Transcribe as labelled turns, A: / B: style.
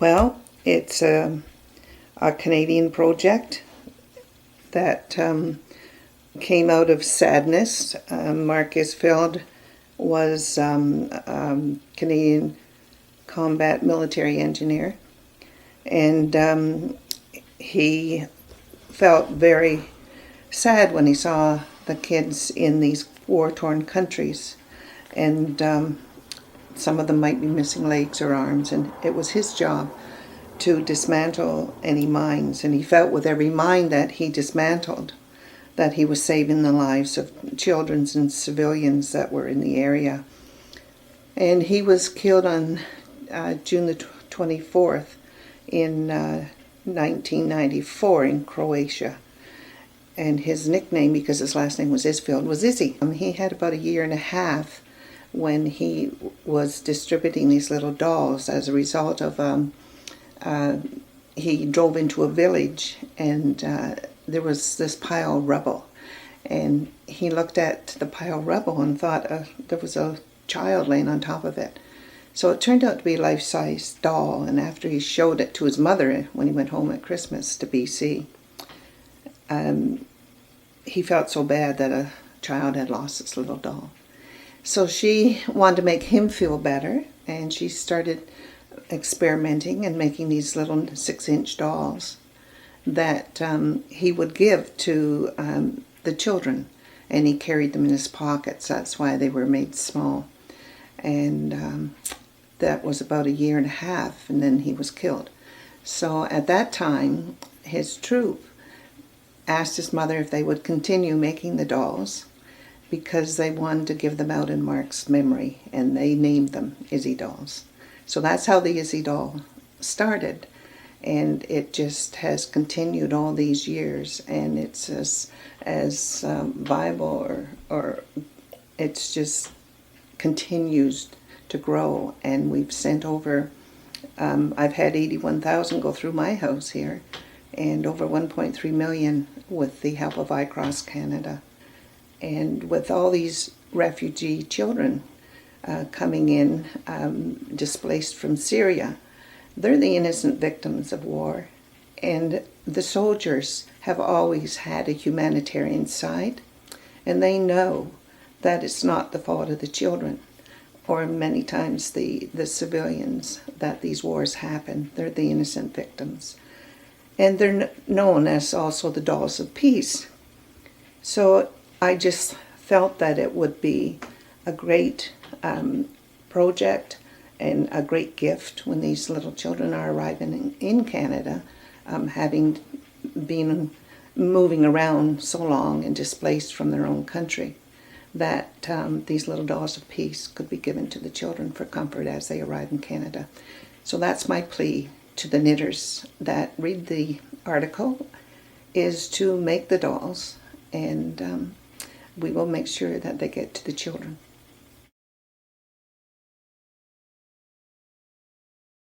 A: Well, it's a Canadian project that came out of sadness. Mark Isfeld was Canadian combat military engineer, and he felt very sad when he saw the kids in these war-torn countries, and some of them might be missing legs or arms, and it was his job to dismantle any mines, and he felt with every mine that he dismantled that he was saving the lives of children and civilians that were in the area. And he was killed on June the 24th in 1994 in Croatia. And his nickname, because his last name was Isfeld, was Izzy. He had about a year and a half when he was distributing these little dolls as a result of he drove into a village, and there was this pile of rubble, and he looked at the pile of rubble and thought there was a child laying on top of it. So it turned out to be a life-size doll, and after he showed it to his mother when he went home at Christmas to BC, he felt so bad that a child had lost this little doll. So she wanted to make him feel better, and she started experimenting and making these little 6-inch dolls that he would give to the children, and he carried them in his pockets. That's why they were made small. And that was about a year and a half, and then he was killed. So at that time, his troop asked his mother if they would continue making the dolls because they wanted to give them out in Mark's memory, and they named them Izzy Dolls. So that's how the Izzy Doll started, and it just has continued all these years, and it's as viable, or it's just continues to grow. And we've sent over, I've had 81,000 go through my house here, and over 1.3 million with the help of iCross Canada. And with all these refugee children coming in, displaced from Syria, they're the innocent victims of war. And the soldiers have always had a humanitarian side, and they know that it's not the fault of the children, or many times the civilians, that these wars happen. They're the innocent victims. And they're known as also the dolls of peace. So I just felt that it would be a great project and a great gift when these little children are arriving in Canada, having been moving around so long and displaced from their own country, that these little dolls of peace could be given to the children for comfort as they arrive in Canada. So that's my plea to the knitters that read the article, is to make the dolls, and we will make sure that they get to the children.